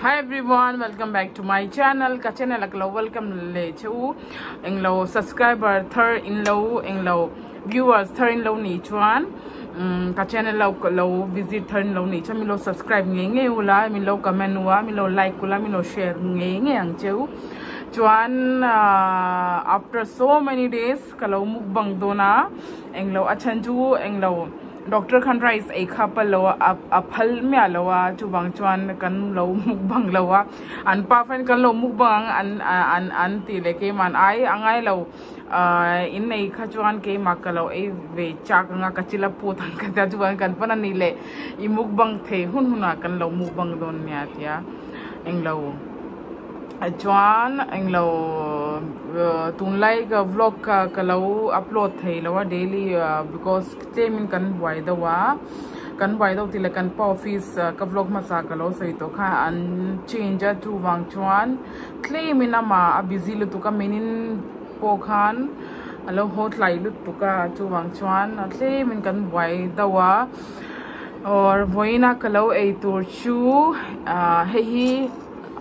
Hi everyone, welcome back to my channel. Ka channel aklo welcome le chu englo subscriber third in low englo viewers third in low ni chuan ka channel lo visit third in low ni cha mi lo subscribe nge ula mi lo comment wa mi lo like ula mi lo share nge ang chu chuan after so many days kalo mukbang dona englo achan chu englo Dr. Khandra is a couple lower up halmia lower to bang chuan kan low mukbang lower and pafen kan low mukbang and tileke man angai low in a kachuan ke makalo a ve chakanga kachila putang katajuan kan pananile I mukbang the hunhuna kan low mukbang don niatia englo Chuan englo tunlai ka vlog ka kalau upload thei lawa daily because temin kan buai dawa kan buai daw tila kan pa office ka vlog masa kalau sai to kha an change to wang chuan claim inama busy lu to ka menin po khan alo hotlai lu to ka chu wang chuan claim in kan buai dawa or voina kalau ei tur chu hi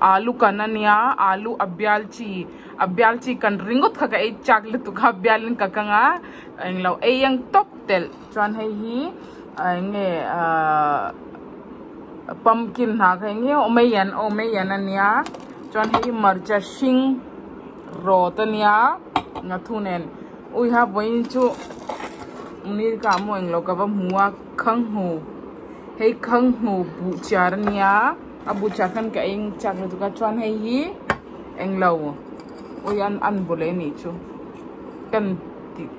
आलू कननिया आलू अब्यालची kan ringot kha ei chakle tu kha byalin kakanga englo ei yang top tel chuan hei hi nge pumpkin ha kha nge omeyan ania chuan hei marcha sing rotania ngathunen ui ha boin chu ni ka mo englo ka ba muwa khang hu bu charnia abu chakan ka ing chakle tu ka chuan hei hi englo oyan an bole ni chu kan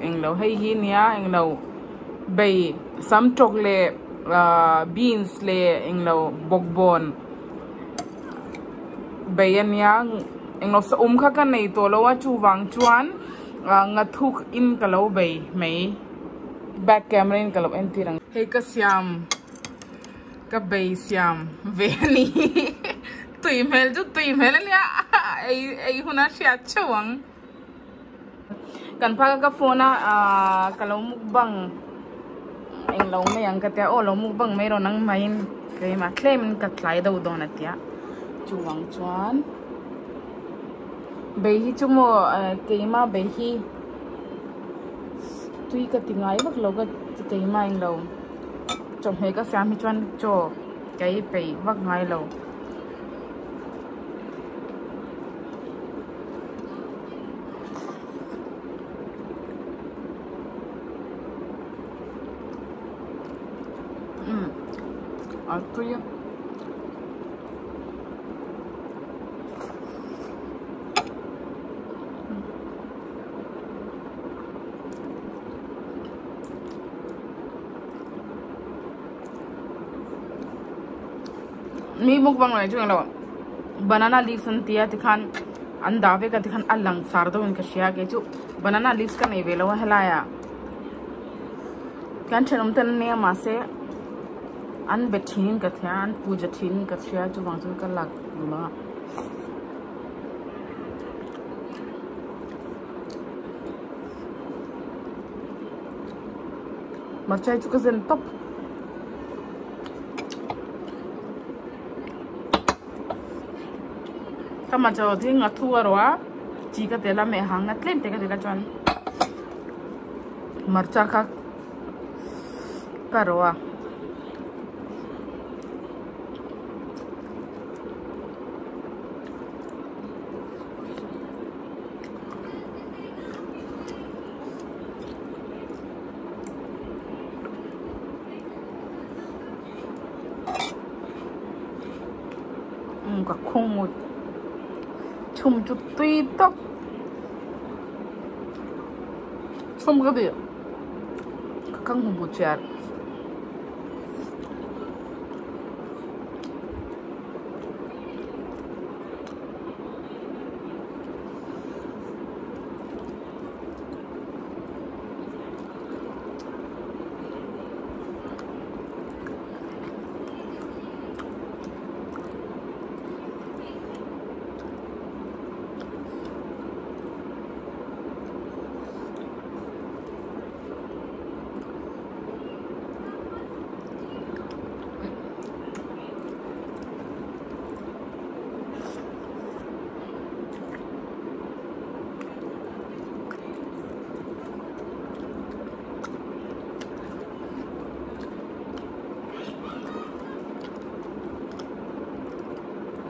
englo hei hi nia englo bei sam tok le beans le englo bogbon bei ania englo sa kha kan nei to lo wa chu wang chuan ngathuk in kalo bei mai back camera in kalo en tirang hei ka siam ka bei siam veni tui mel nia ai huna sia chawang kan pha ka phone kalau mukbang englo me yang ka ta o lo mukbang me ro nang main kai ma claim ka thlai do don atia chuwang chuan bei hi chumo keima bei hi tui ka tingai bak lo ka keima englo chom he ka sam hi chuan cho kai pei vak ngai lo tuya mi mukbang lai chung lo banana leaves an tia tikhan an dawe ka tikhan alang sardo in ka shia ke chu banana leaves ka nei velo helaya kan chenum tan ne ma se an bethin ka thyan puja thin ka shia chu wang chu ka lak dula marchai chu ka zen top kama cho thi ngathu arwa chi ka tela me hang na tlem te ka tela chuan marcha kha karwa ka khong chum chút tùy tóc xong cái gì căng hùng bột chè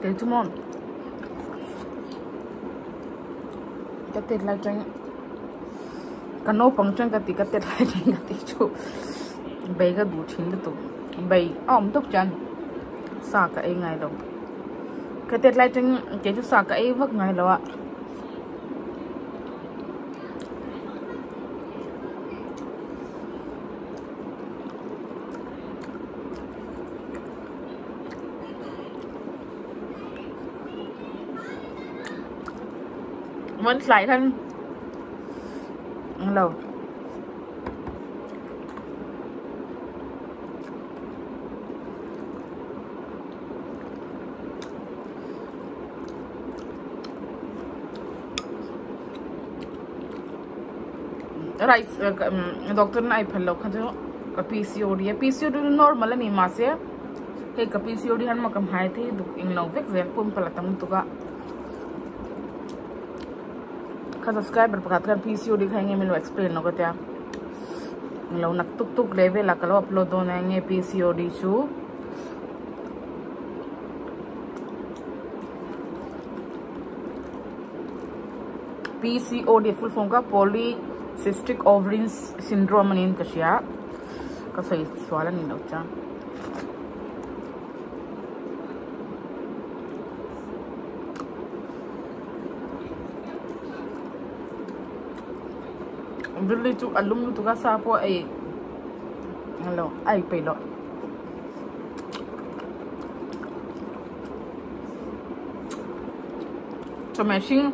Thế chứ mòn cái tết lại tranh cái nô bằng tranh cái tết lại tranh cái tí chú bay cái đủ chín được tụ bay tốt chân xa cái ngày đâu cái tết lại tranh cái chú xa cái vất ngày đâu ạ vẫn lại thân lâu rice doctor na ai phalo khajo ka PCOD normal ni ma se he ka PCOD han ma kam hai the du ing no vek zel pum pala tam tu ka subscriber pakat kan PCOD khaenge melo explain no ka ta lo nak tuk level la kalo upload do na nge PCOD chu PCOD full form ka polycystic ovarian syndrome anin ka siya ka sai swala ni no cha really tu alum tu ka sa po ay hello ay pelo so machine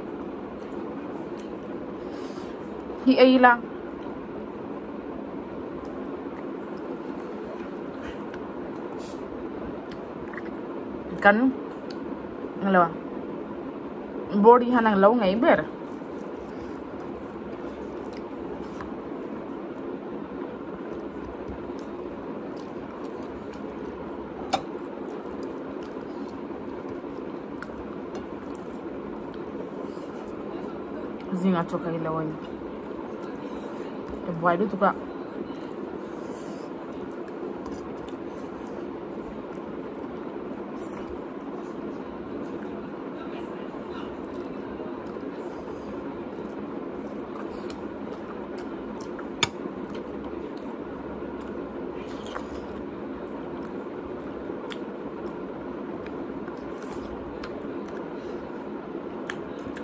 hi ay lang kan hello body hanang law ngai ber zinga choka ilawan to boy tu ka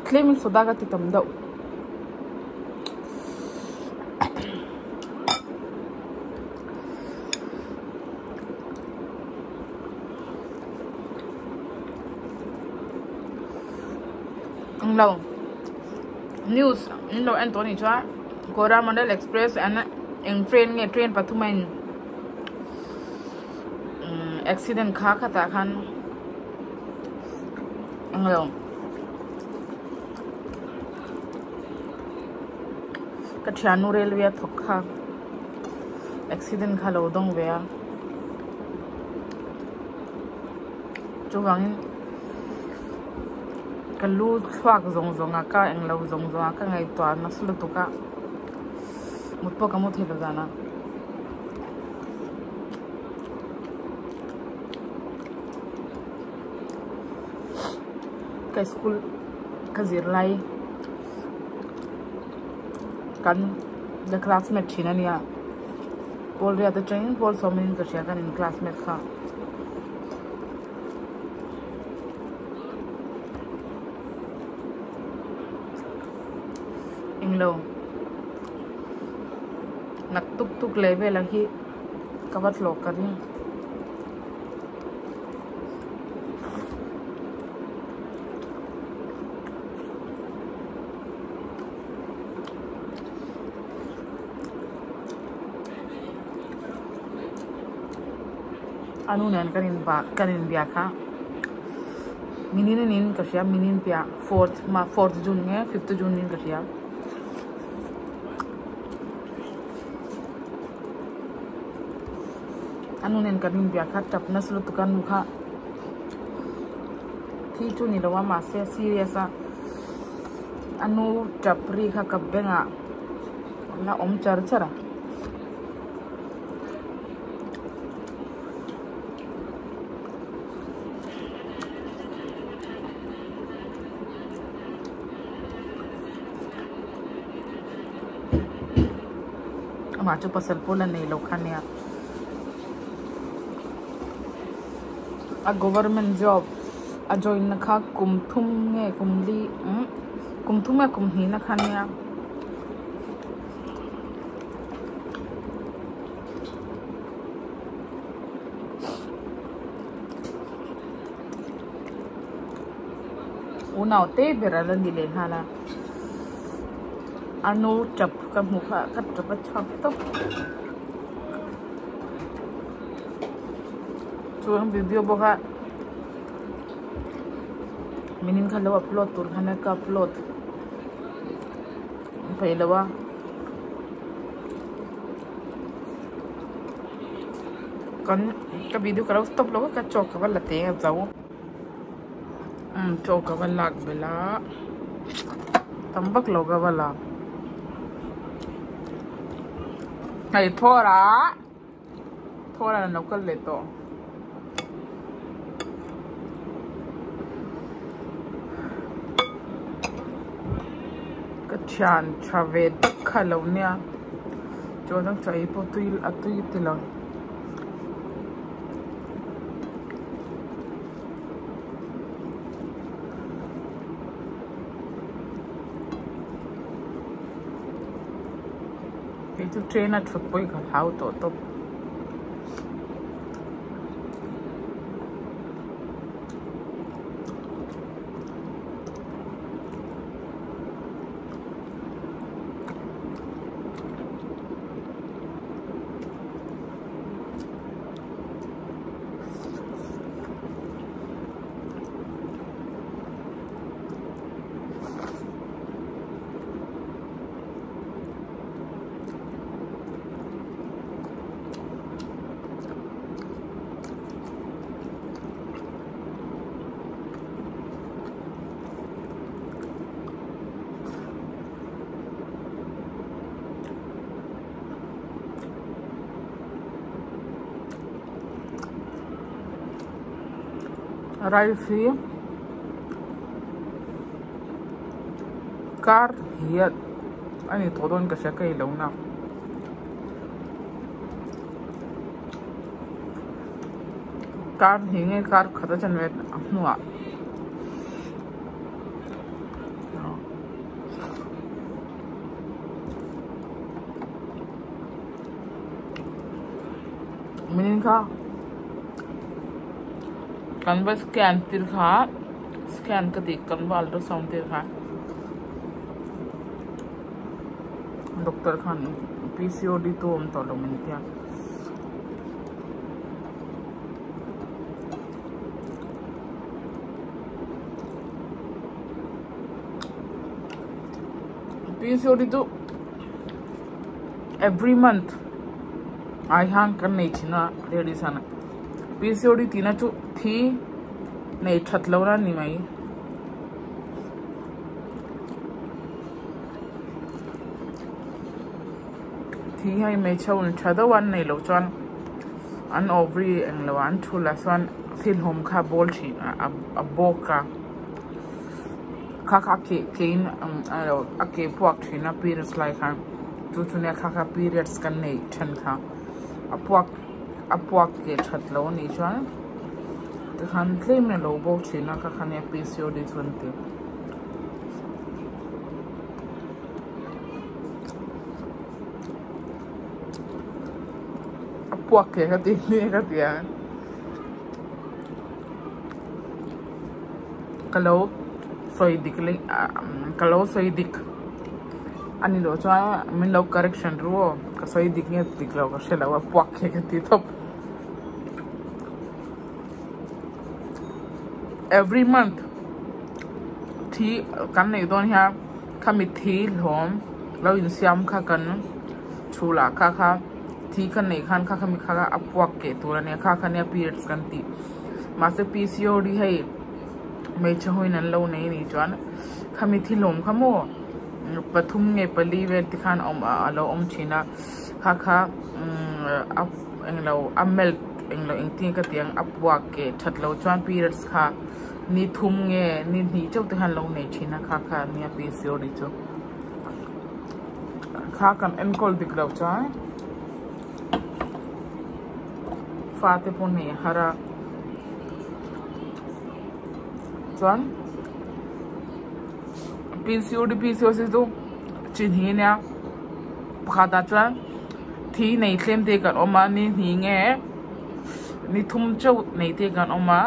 claiming soda ka titam daw Long news Indo Anthony Chua Coromandel Express and in train patumain accident kha khata khan Long Kachanu railway thokha accident kha lo dong ve chuwangin kalu swak zong aka eng lo zong aka ngai twa na sulu tuka mutpo kamu thela jana ka school ka zirlai kan the classmate china nia bol ria the train bol somin ka sia kan in classmate kha Inglo nak tuk level lagi kawat lo karin anu nan karin biya kha minin nin ka sia minin pia 4th June nge 5th June nin ka sia anu nen karin biya kha tap na sulu tukan mukha thi chu ni lawa ma se serious anu tapri kha kabbenga na om chara mà chú pasal pula này lâu khăn nha a government job a join na kha kum thum nge kum li kum thum ma kum hi na khan ya unau te beralan dile hala anu chap ka mukha ka chap to chuang video boka minin khalo upload tur khana ka upload pailawa kan ka video karo stop lo ka chok ka late jaw chok ka lag bela tambak loga wala này thora là nấu cơm lệ to cái chăn chave tất cả lâu nha cho nó chạy po tui tui lâu itu train at football ka how to rice car hiat ani todon ka sakai launa car hinge car khata chanwe nuwa minin ka kan ba scan tir kha scan ka dik kan ba ultrasound tir kha doctor khan PCOD to om to lo min tia PCOD to every month I hang kan nei china ladies ana PCOD tina chu thi nei that lora ni mai thi hai mai chaun thada wan nei lo chan an ovary ang lawan thula swan thil hom kha bol thi a boka kha ke clean ake puak thina periods like han tu chune kha periods kan nei than kha apuak ke that lo ni chan the han claim na lo bo china ka khane PCOD chunte apuak ke ka ti ka tia kalau soidik le kalau soidik ani lo cha min lo correction ro ka soidik ne tik lo ka shela wa apuak ke ka ti top every month thi kan nei don ha kami thi lom lo in siam kha kan chula kha thi kan nei khan kha kami kha apuak ke tura ne kha ne periods kan ti ma se PCOD hai me chhoin an lo nei ni chuan kami thi lom khamo pathum nge pali ve ti khan alo china kha englo amel englo engting ka tiang apuak ke thatlo chuan periods kha ni thum nge ni chau te han lo nei china kha ni PCOD chu kha kan enkol dik lo cha fate pon nei hara chuan PCOS tu chin hi nia phata chuan thi nei thlem te kan oma ni hi nge ni thum chau nei te kan oma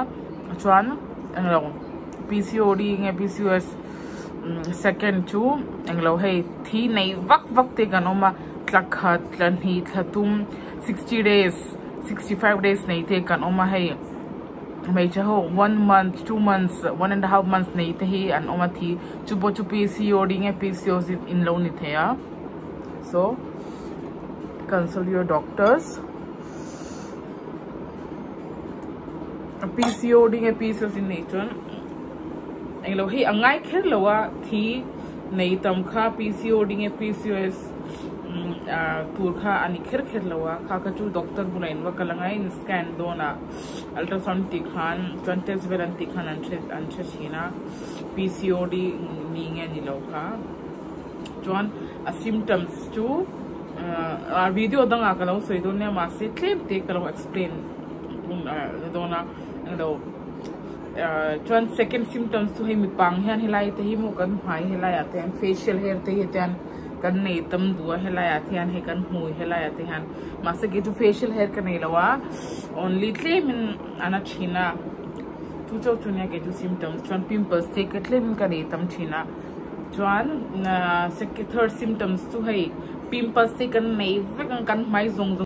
chuan anglo PCOD nge PCOS second chu anglo hei thi nei vak te kan oma tlakhat tlan hi thlatum 60 days 65 days nei te kan oma hei mai chaho 1 month 2 months 1.5 months nei te hi an oma thi chu bo chu PCOD nge PCOS in lo ni thea so consult your doctors PCOD nge PCOS in nature anglo hi angai kher lowa thi nei tam kha PCOD nge PCOS tur kha ani kher lowa kha chu doctor bunain wa kalangai scan dona ultrasound ti khan test veran ti khan an china PCOD ni nge ni lo kha chuan symptoms chu video danga kalo soidonia ma se claim te kalo explain dona anglo chuan second symptoms to him pang hian helai te hi mu kan mai helai ate facial hair te hi tan kan nei tam du helai ate han he kan hui helai ate han ma se ge to facial hair kan nei lawa only claim in ana china tu chau chunia ge to symptoms chuan pimples te ka claim kan nei tam china chuan second third symptoms to hei pimples te kan nei kan mai zong